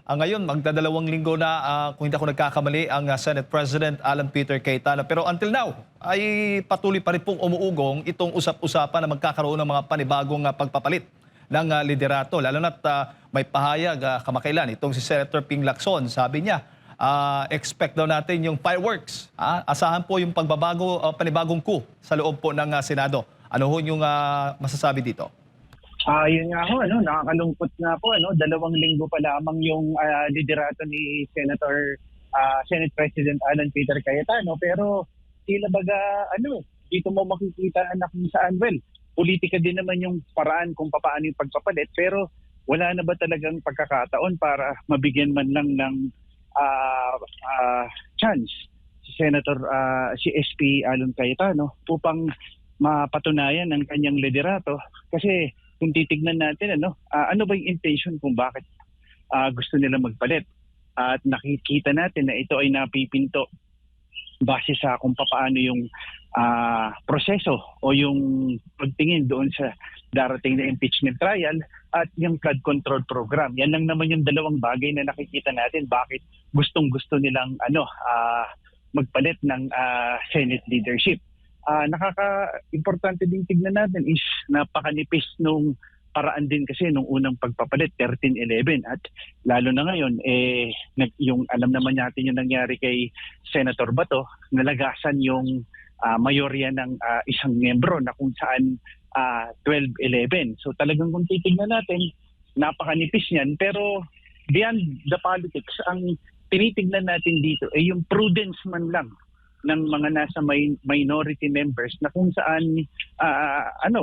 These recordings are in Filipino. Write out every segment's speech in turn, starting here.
Ngayon, magdadalawang linggo na, kung hindi ako nagkakamali, ang Senate President Alan Peter Cayetano. Pero until now, ay patuloy pa rin pong umuugong itong usap-usapan na magkakaroon ng mga panibagong pagpapalit ng liderato. Lalo na't may pahayag kamakailan itong si Senator Ping Lacson. Sabi niya, expect daw natin yung fireworks. Asahan po yung pagbabago, panibagong coup sa loob po ng Senado. Ano ho yung masasabi dito? Yun nga ho, nakakalungkot nga po, 2 linggo pa lamang yung liderato ni Senate President Alan Peter Cayetano, pero tila baga, dito mo makikita na kung saan, politika din naman yung paraan kung paano yung pagpapalit, pero wala na ba talagang pagkakataon para mabigyan man lang ng chance si SP Alan Cayetano upang mapatunayan ang kanyang liderato? Kasi kung titignan natin, ano ba yung intention kung bakit gusto nila magpalit? At nakikita natin na ito ay napipinto base sa kung paano yung proseso o yung pagtingin doon sa darating na impeachment trial at yung flood control program. Yan lang naman yung dalawang bagay na nakikita natin bakit gustong-gusto nilang magpalit ng Senate leadership. Nakaka-importante din tignan natin is napakanipis nung paraan din kasi nung unang pagpapalit 13-11 at lalo na ngayon yung alam naman natin yung nangyari kay Senator Bato, nalagasan yung mayorya ng isang miyembro na kung saan 12-11. So talagang kung titignan natin, napakanipis niyan, pero beyond the politics, ang tinitignan natin dito ay yung prudence man lang ng mga nasa minority members na kung saan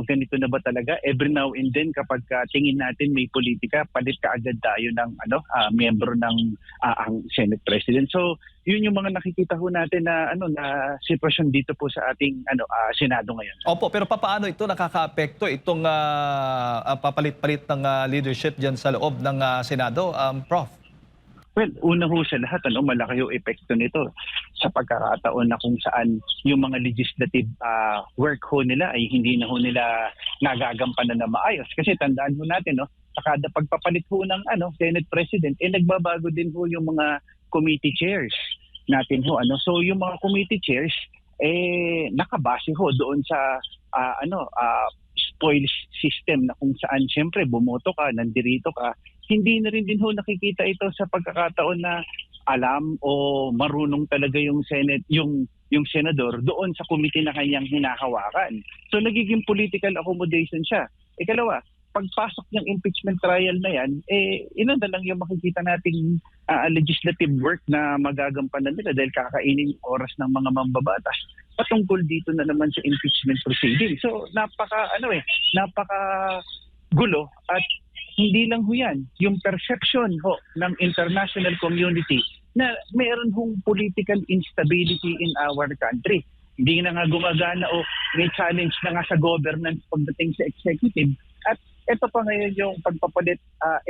ganito na ba talaga every now and then kapag tingin natin may politika, palit kaagad tayo ng miyembro ng ang Senate President. So yun yung mga nakikita ho natin na na sitwasyon dito po sa ating Senado ngayon. Opo, pero paano ito nakakaapekto itong papalit-palit ng leadership diyan sa loob ng Senado, Prof? Well, una ho sa lahat, malaki yung epekto nito sa pagkakataon na kung saan yung mga legislative work ho nila ay hindi na ho nila nagagampanan na maayos. Kasi tandaan ho natin, sa kada pagpapalit ho ng Senate President, nagbabago din ho yung mga committee chairs natin ho. So yung mga committee chairs, nakabase ho doon sa spoil system na kung saan siyempre bumoto ka, nandirito ka, hindi na rin din ho nakikita ito sa pagkakataon na alam o marunong talaga yung Senate, yung senador doon sa committee na kanyang hinahawakan. So nagiging political accommodation siya. Ikalawa, pagpasok ng impeachment trial na yan, ilan na lang yung makikita nating legislative work na magagampanan nila dahil kakainin yung oras ng mga mambabatas patungkol dito na naman sa impeachment proceeding. So napaka gulo at hindi lang ho yan, yung perception ho ng international community na mayroon hong political instability in our country. Hindi na nga gumagana o may challenge na nga sa governance pagdating sa executive. At ito pa ngayon yung pagpapalit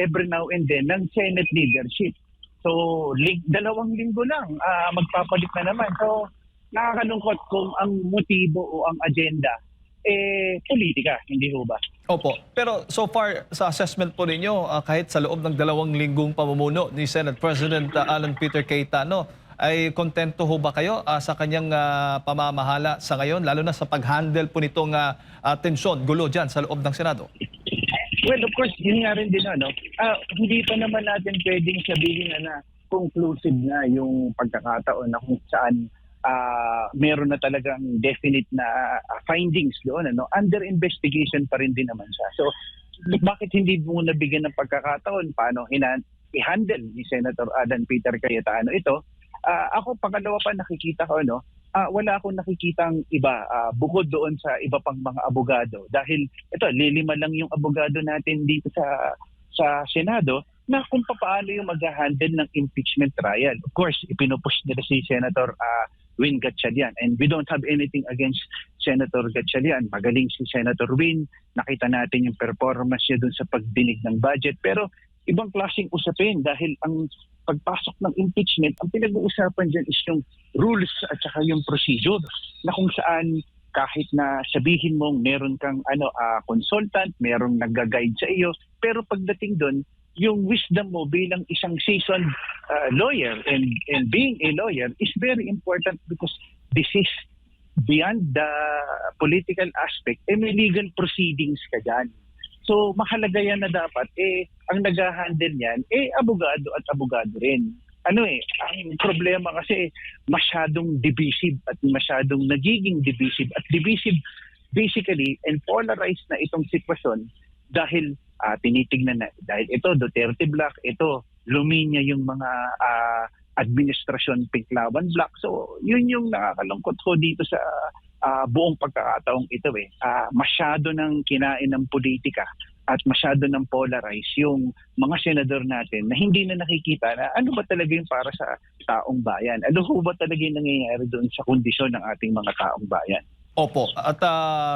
every now and then ng Senate leadership. So, 2 linggo lang, magpapalit na naman. So, nakakalungkot kung ang motibo o ang agenda politika, hindi ho ba? Opo. Pero so far sa assessment po ninyo, kahit sa loob ng 2 linggong pamumuno ni Senate President Alan Peter Cayetano, ay kontento ho ba kayo sa kanyang pamamahala sa ngayon, lalo na sa pag-handle po nitong tensyon, gulo dyan sa loob ng Senado? Well, of course, yun nga rin din, hindi pa naman natin pwedeng sabihin na conclusive na yung pagkakataon na kung saan meron na talagang definite na findings doon. Under investigation pa rin din naman siya. So, bakit hindi mo nabigyan ng pagkakataon paano i-handle ni Senator Alan Peter Cayetano ito? Ako, pangalawa pa nakikita ko, wala akong nakikitang iba bukod doon sa iba pang mga abogado. Dahil ito, lilima lang yung abogado natin dito sa Senado na kung paano yung mag-handle ng impeachment trial. Of course, ipinupush nila si Senator Win Gatchalian. And we don't have anything against Senator Gatchalian. Magaling si Senator Win. Nakita natin yung performance niya dun sa pagdinig ng budget. Pero ibang klaseng usapin dahil ang pagpasok ng impeachment, ang pinag-uusapan dyan is yung rules at saka yung procedure na kung saan kahit na sabihin mong meron kang consultant, merong nag-guide sa iyo, pero pagdating doon, yung wisdom mo bilang isang seasoned lawyer and being a lawyer is very important because this is beyond the political aspect, may legal proceedings ka dyan. So mahalaga yan na dapat ang nag-handle niyan abogado at abogado rin. Ang problema kasi masyadong divisive at masyadong nagiging divisive at divisive basically and polarized na itong sitwasyon dahil tinitignan na dahil ito Duterte Black, ito luminya yung mga administrasyon Pinklawan Black. So yun yung nakakalungkot ko dito sa buong pagkakataong ito masyado ng kinain ng politika at masyado ng polarize yung mga senador natin na hindi na nakikita na ano ba talaga yung para sa taong bayan. Ano ba talaga yung nangyayari doon sa kondisyon ng ating mga taong bayan. Opo. At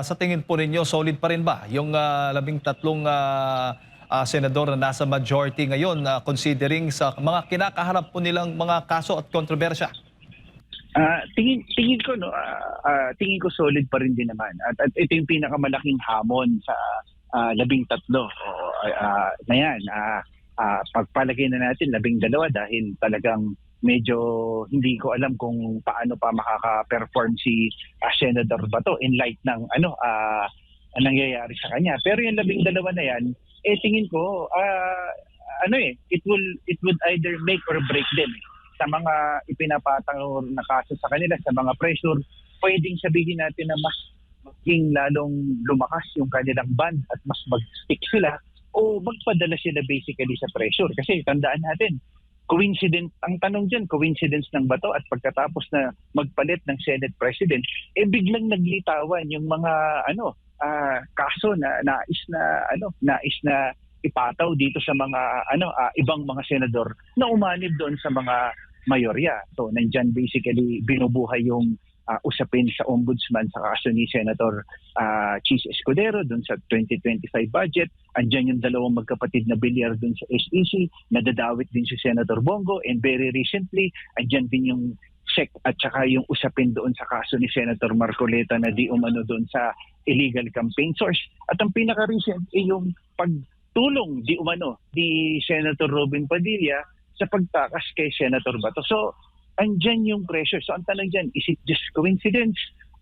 sa tingin po ninyo, solid pa rin ba yung 13 senador na nasa majority ngayon considering sa mga kinakaharap po nilang mga kaso at kontrobersya? Tingin ko solid pa rin din naman. At ito yung pinakamalaking hamon sa 13 na yan. Pagpalagay na natin 12 dahil talagang medyo hindi ko alam kung paano pa makaka-perform si Senador Bato in light ng nangyayari sa kanya. Pero yung 12 na yan, tingin ko it would either make or break them. Sa mga ipinapatang na kaso sa kanila, sa mga pressure, pwedeng sabihin natin na mas maging lalong lumakas yung kanilang band at mas mag-stick sila o magpadala sila basically sa pressure. Kasi tandaan natin, coincidence, ang tanong dyan, coincidence ng Bato at pagkatapos na magpalit ng Senate President, biglang naglitawan yung mga kaso na nais na ipataw dito sa mga ibang mga senador na umanib doon sa mga mayorya. So nandyan basically binubuhay yung usapin sa ombudsman sa kaso ni Senator Chis Escudero doon sa 2025 budget. Andyan yung dalawang magkapatid na bilyar doon sa SEC, nadadawit din si Senator Bongo, and very recently andyan din yung check at saka yung usapin doon sa kaso ni Senator Marcoleta na di umano doon sa illegal campaign source. At ang pinaka-recent yung pagtulong di umano ni Senator Robin Padilla sa pagtakas kay Senator Bato. So andyan yung pressure. So ang tanong dyan, is it just coincidence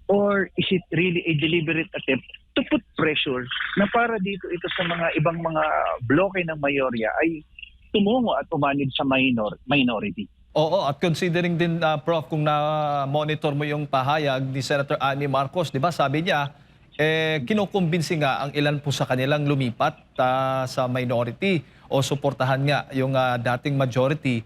or is it really a deliberate attempt to put pressure na para dito ito sa mga ibang mga bloke ng mayorya ay tumungo at umanib sa minority? Oo, at considering din, Prof, kung na-monitor mo yung pahayag ni Senator Amy Marcos, di ba sabi niya, kinukumbinsi nga ang ilan po sa kanilang lumipat sa minority o suportahan nga yung dating majority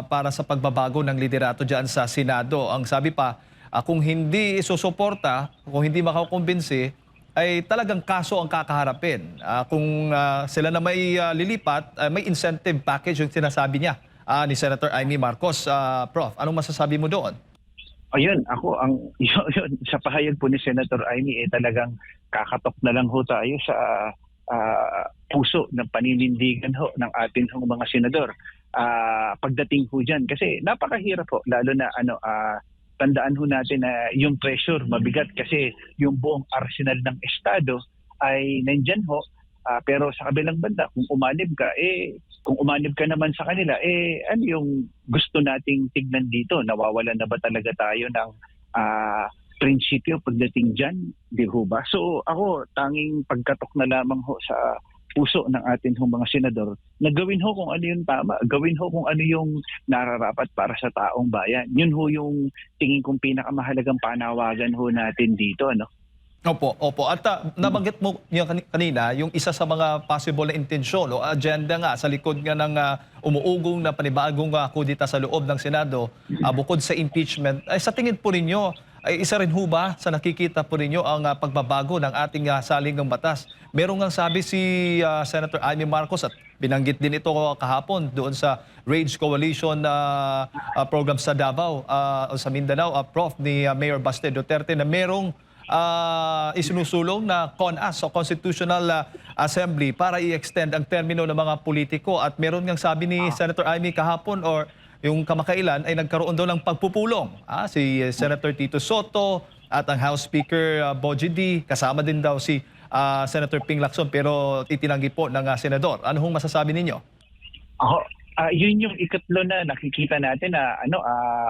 para sa pagbabago ng liderato dyan sa Senado. Ang sabi pa, kung hindi isusuporta, kung hindi makakumbinsi, ay talagang kaso ang kakaharapin. Kung sila na may lilipat, may incentive package yung sinasabi niya ni Senator Amy Marcos. Prof, anong masasabi mo doon? Ayun, yun, sa pahayag po ni Senator Amy, talagang kakatok na lang ho tayo sa puso ng paninindigan ho ng ating mga senador. Pagdating ho dyan, kasi napakahirap ho, lalo na tandaan ho natin na yung pressure mabigat kasi yung buong arsenal ng Estado ay nandyan ho. Pero sa kabilang banda, kung umanib ka naman sa kanila, ano yung gusto nating tignan dito? Nawawalan na ba talaga tayo ng prinsipyo pagdating dyan? Di ho ba? So ako, tanging pagkatok na lamang ho sa puso ng ating mga senador na gawin ho kung ano yung tama, gawin ho kung ano yung nararapat para sa taong bayan. Yun ho yung tingin kong pinakamahalagang panawagan ho natin dito, ano? Opo, opo. At nabanggit mo niya kanina, yung isa sa mga possible na intensyon o agenda nga sa likod nga ng umuugong na panibagong kudita sa loob ng Senado, bukod sa impeachment, ay sa tingin po ninyo, ay isa rin ho ba sa nakikita po ninyo ang pagbabago ng ating saligang batas? Meron nga sabi si Senator Amy Marcos at binanggit din ito kahapon doon sa Rage Coalition program sa Davao o sa Mindanao, Prof, ni Mayor Baste Duterte na merong isinusulong na CONAS o Constitutional Assembly para i-extend ang termino ng mga politiko. At meron ngang sabi ni Senator Amy kahapon or yung kamakailan ay nagkaroon daw ng pagpupulong. Si Senator Tito Soto at ang House Speaker Bogie D, kasama din daw si Senator Ping Lacson pero itinanggi po ng senador. Ano hong masasabi ninyo? Ako, yun yung ikatlo na nakikita natin na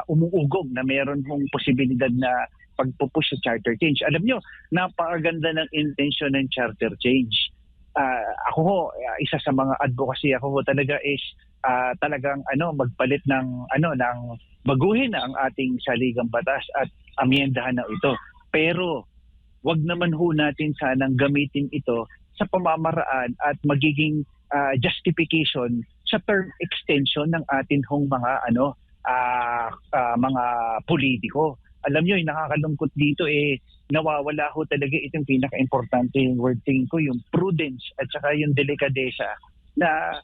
umuugong na meron hong posibilidad na pagpupush sa charter change. Alam nyo, napakaganda ng intention ng charter change. Ako ho, isa sa mga advocacy ako ho talaga is talagang magpalit ng baguhin na ang ating saligang batas at amyendahan na ito. Pero wag naman ho natin sanang gamitin ito sa pamamaraan at magiging justification sa term extension ng atin hong mga politiko. Alam niyo, yung nakakalungkot dito nawawala ho talaga itong pinaka-importante yung word tingin ko, yung prudence at saka yung delikadesa na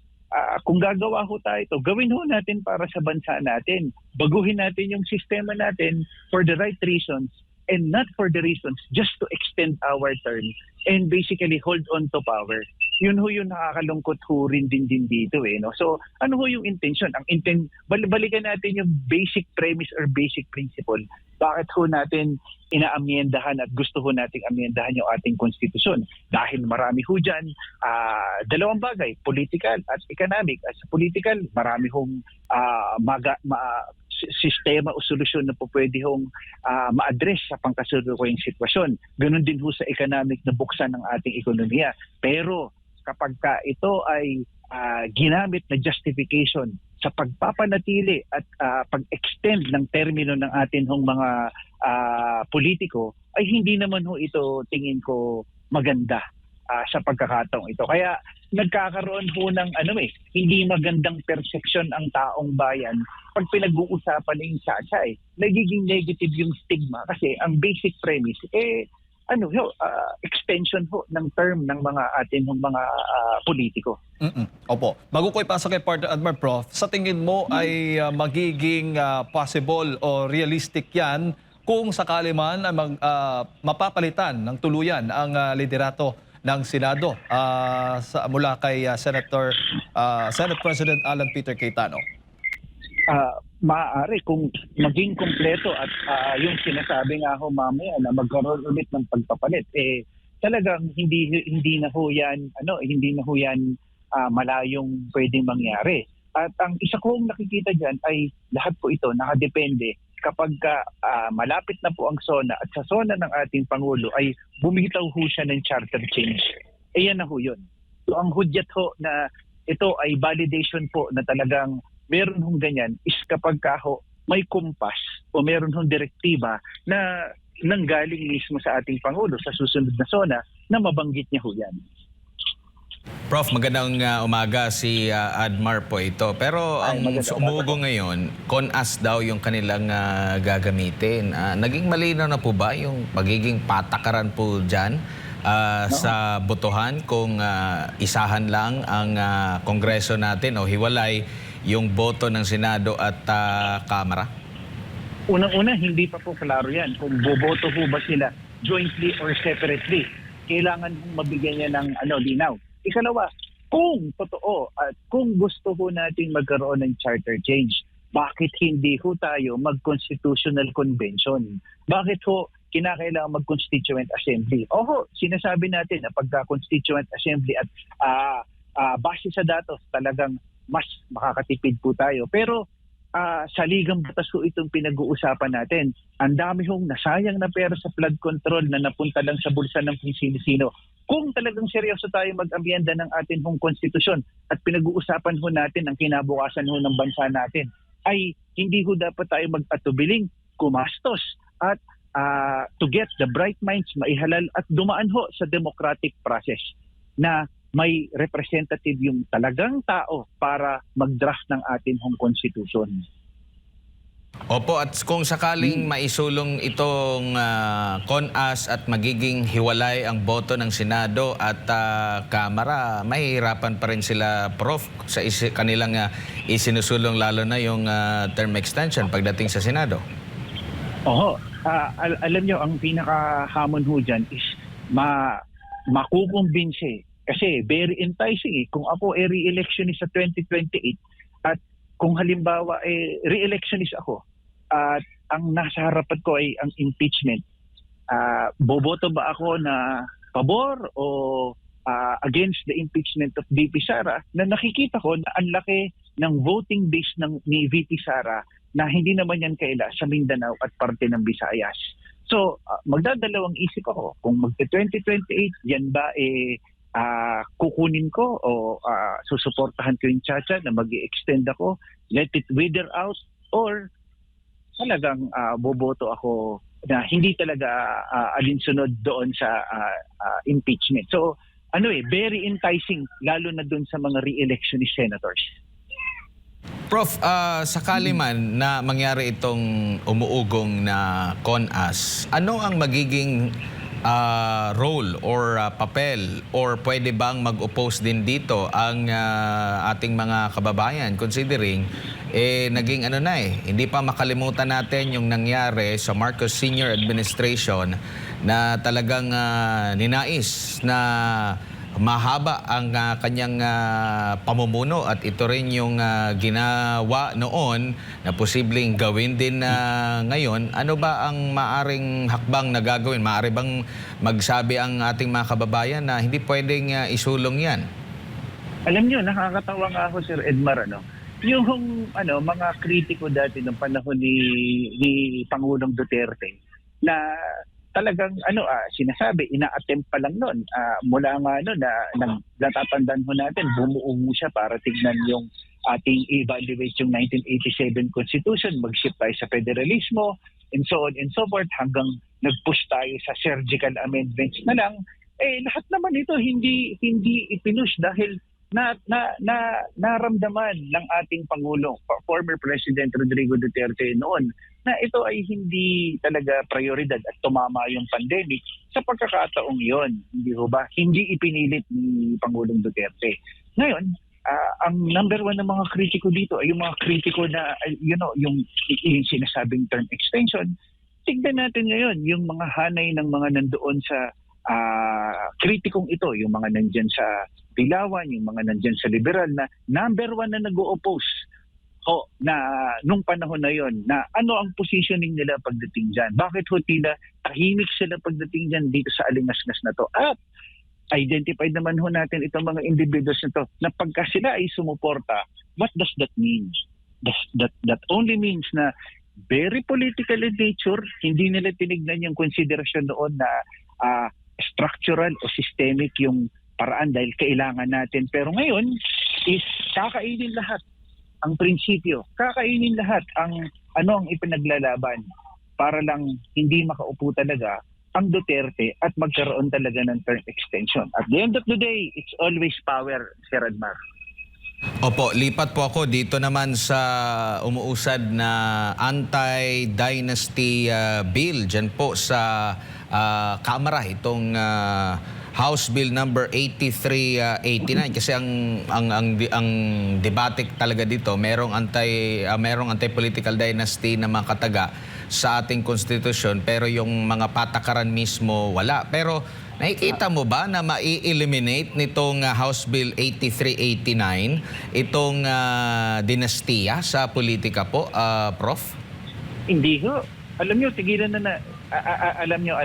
kung gagawa ho tayo ito, gawin ho natin para sa bansa natin. Baguhin natin yung sistema natin for the right reasons and not for the reasons just to extend our term and basically hold on to power. Yun ho yung nakakalungkot ho rin din dito no? So ano ho yung intention? Balikan natin yung basic premise or basic principle. Bakit ho natin inaamyendahan at gusto ho nating amyendahan yung ating konstitusyon? Dahil marami ho dyan, dalawang bagay, political at economic. As political, marami hong sistema o solusyon na po pwede hong ma-address sa pangkasalukuyang sitwasyon. Ganon din ho sa economic na buksan ng ating ekonomiya. Pero kapag ito ay ginamit na justification sa pagpapanatili at pag-extend ng termino ng atin hong mga politiko, ay hindi naman ho ito tingin ko maganda sa pagkakataong ito. Kaya nagkakaroon ho ng hindi magandang perception ang taong bayan pag pinag-uusapan na yung SASA nagiging negative yung stigma kasi ang basic premise extension ho ng term ng mga atin ng mga politiko. Opo. Bago ko ipasa kay Partner Admar Prof, sa tingin mo ay magiging possible o realistic yan kung sakali man mapapalitan ng tuluyan ang liderato ng Senado mula kay Senate President Alan Peter Cayetano? Maaari kung maging kumpleto at yung sinasabi nga ho mamaya na magkaroon ulit ng pagpapalit talagang hindi na ho yan malayong pwedeng mangyari. At ang isa kong nakikita diyan ay lahat po ito nakadepende kapag malapit na po ang SONA at sa SONA ng ating Pangulo ay bumitaw ho siya ng charter change. Yan na ho yun. So ang hudyat ho na ito ay validation po na talagang meron hong ganyan is kapag may kumpas o meron hong direktiba na nanggaling mismo sa ating Pangulo sa susunod na SONA na mabanggit niya ho yan. Prof, magandang umaga, si Admar po ito. Pero ang umuugo ngayon, CONAS daw yung kanilang gagamitin. Naging malinaw na po ba yung magiging patakaran po dyan sa botohan kung isahan lang ang Kongreso natin o hiwalay yung boto ng Senado at Kamara? Unang-una, hindi pa po klaro yan kung boboto po ba sila jointly or separately. Kailangan mabigyan niya ng linaw. Ikalawa, kung totoo at kung gusto po natin magkaroon ng charter change, bakit hindi ho tayo mag-constitutional convention? Bakit ho kinakailangan mag-constituent assembly? Oho, sinasabi natin na pagka-constituent assembly at base sa datos talagang mas makakatipid po tayo. Pero sa ligang batas ko itong pinag-uusapan natin. Ang dami hong nasayang na pera sa flood control na napunta lang sa bulsa ng kung sino-sino. Kung talagang seryoso tayo mag-amyenda ng atin hong konstitusyon at pinag-uusapan ho natin ang kinabukasan ho ng bansa natin, ay hindi ho dapat tayo mag-atubiling, kumastos at to get the bright minds maihalal at dumaan ho sa democratic process na may representative yung talagang tao para mag-draft ng atin hong konstitusyon. Opo, at kung sakaling maisulong itong CONAS at magiging hiwalay ang boto ng Senado at Kamara, mahihirapan pa rin sila, Prof, sa kanilang isinusulong lalo na yung term extension pagdating sa Senado. Oho, alam nyo, ang pinakahamon ho dyan is makukumbinse. Kasi very enticing Kung ako re-electionist sa 2028 at kung halimbawa re-electionist ako at ang nasa harapan ko ay ang impeachment, boboto ba ako na pabor o against the impeachment of VP Sara na nakikita ko na ang laki ng voting base ni VP Sara na hindi naman yan kaila sa Mindanao at parte ng Visayas. So, magdadalawang isip ako kung magte-2028, yan ba kukunin ko o susuportahan ko yung Chacha na mag-i-extend ako, let it wither out, or talagang boboto ako na hindi talaga alinsunod doon sa impeachment. So, very enticing lalo na doon sa mga re-electionist senators. Prof, sakali man na mangyari itong umuugong na CONAS, ano ang magiging role or papel or pwede bang mag-oppose din dito ang ating mga kababayan considering naging hindi pa makalimutan natin yung nangyari sa Marcos Senior Administration na talagang ninais na mahaba ang kanyang pamumuno at ito rin yung ginawa noon na posibleng gawin din ngayon. Ano ba ang maaring hakbang na gagawin? Maari bang magsabi ang ating mga kababayan na hindi pwedeng isulong yan? Alam niyo, nakakatawa nga ako, Sir Edmar, yung mga kritiko dati ng panahon ni Pangulong Duterte na talagang sinasabi, ina-attempt pa lang noon. Mula nga na natatandaan ho natin, bumuo siya para tignan yung ating evaluate yung 1987 Constitution, mag-shift tayo sa federalismo, and so on and so forth, hanggang nag-push tayo sa surgical amendments na lang. Lahat naman ito hindi ipinush dahil naramdaman ng ating Pangulo, former President Rodrigo Duterte noon, na ito ay hindi talaga prioridad at tumama yung pandemic sa pagkakataong yon. Hindi ho ba? Hindi ipinilit ni Pangulong Duterte. Ngayon, ang number one ng mga kritiko dito ay yung mga kritiko na, yung sinasabing term extension. Tignan natin ngayon yung mga hanay ng mga nandoon sa kritikong ito, yung mga nandyan sa Dilawan, yung mga nandyan sa Liberal na number one na nag-o-oppose na nung panahon na yon na ano ang positioning nila pagdating dyan. Bakit ho tila tahimik sila pagdating dyan dito sa alingasngas na to? At identified naman ho natin itong mga individuals na to na pagka sila ay sumuporta, what does that mean? That only means na very political in nature, hindi nila tinignan yung konsiderasyon noon na structural o systemic yung paraan dahil kailangan natin. Pero ngayon is kakainin lahat ang prinsipyo. Kakainin lahat ang ang ipinaglalaban para lang hindi makaupo talaga ang Duterte at magkaroon talaga ng term extension. At the end of the day, it's always power, Sir Admar. Opo, lipat po ako dito naman sa umuusad na anti-dynasty bill dyan po sa Kamara, itong House Bill number 8389 kasi ang debate talaga dito merong anti-political dynasty na mga kataga sa ating konstitusyon pero yung mga patakaran mismo wala. Pero nakikita mo ba na mai-eliminate nitong House Bill 8389 itong dinastiya sa politika po, Prof? Hindi ho. Alam nyo, tigilan na alam nyo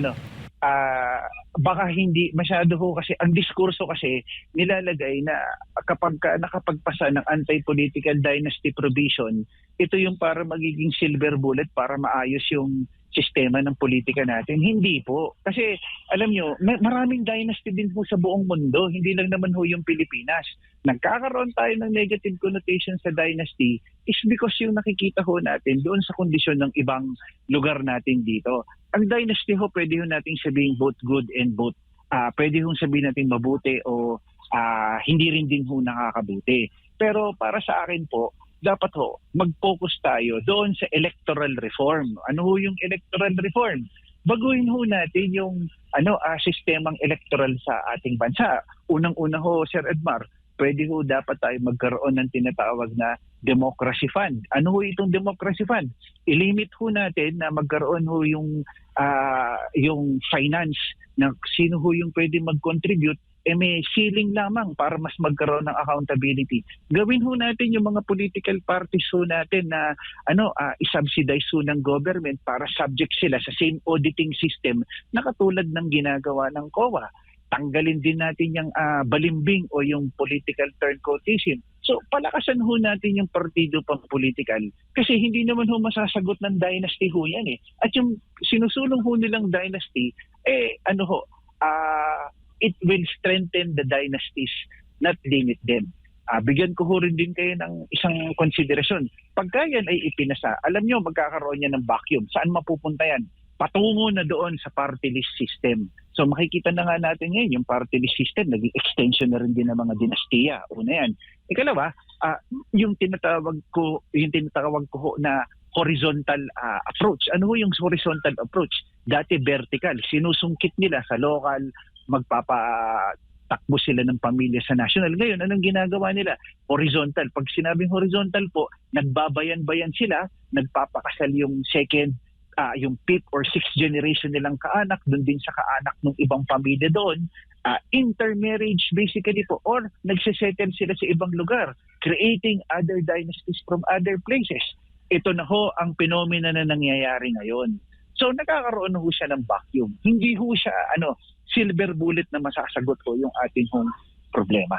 baka hindi masyado ho kasi ang diskurso kasi nilalagay na kapag nakapagpasa ng anti-political dynasty provision, ito yung para magiging silver bullet para maayos yung sistema ng politika natin. Hindi po. Kasi alam nyo, maraming dynasty din po sa buong mundo. Hindi lang naman ho yung Pilipinas. Nagkakaroon tayo ng negative connotation sa dynasty is because yung nakikita ho natin doon sa kondisyon ng ibang lugar natin dito. Ang dynasty ho, pwede ho nating sabihin both good and both. Pwede ho sabihin natin mabuti o hindi rin din ho nakakabuti. Pero para sa akin po, dapat ho, mag-focus tayo doon sa electoral reform. Ano ho yung electoral reform? Baguhin ho natin yung sistemang electoral sa ating bansa. Unang-una ho, Sir Edmar, pwede ho dapat tayo magkaroon ng tinatawag na democracy fund. Ano ho itong democracy fund? I-limit ho natin na magkaroon ho yung finance na sino ho yung pwede mag-contribute may ceiling lamang para mas magkaroon ng accountability. Gawin ho natin yung mga political parties ho natin na i-subsidize ho ng government para subject sila sa same auditing system na katulad ng ginagawa ng COA. tanggalin din natin yung balimbing o yung political turncoatism. So palakasan ho natin yung partido pang-political kasi hindi naman ho masasagot ng dynasty ho yan eh. At yung sinusulong ho nilang dynasty, it will strengthen the dynasties, not limit them. Bigyan ko ho rin din kayo ng isang konsiderasyon. Pagka yan ay ipinasa, alam nyo magkakaroon yan ng vacuum. Saan mapupunta yan? Patungo na doon sa party list system. So makikita na nga natin ngayon yung party list system, naging extension na rin din ng mga dinastiya. Una yan. Ikalawa, yung tinatawag ko ho na horizontal approach. Ano ho yung horizontal approach? Dati vertical. Sinusungkit nila sa local, magpapatakbo sila ng pamilya sa national. Ngayon, anong ginagawa nila? Horizontal. Pag sinabing horizontal po, nagbabayan-bayan sila, nagpapakasal yung second, yung fifth or sixth generation nilang kaanak, doon din sa kaanak ng ibang pamilya doon. Intermarriage basically po, or nagsisettle sila sa ibang lugar, creating other dynasties from other places. Ito na ho ang phenomena na nangyayari ngayon. So nagkakaroon na ho siya ng vacuum. Hindi ho siya silver bullet na masasagot ko yung ating hong problema.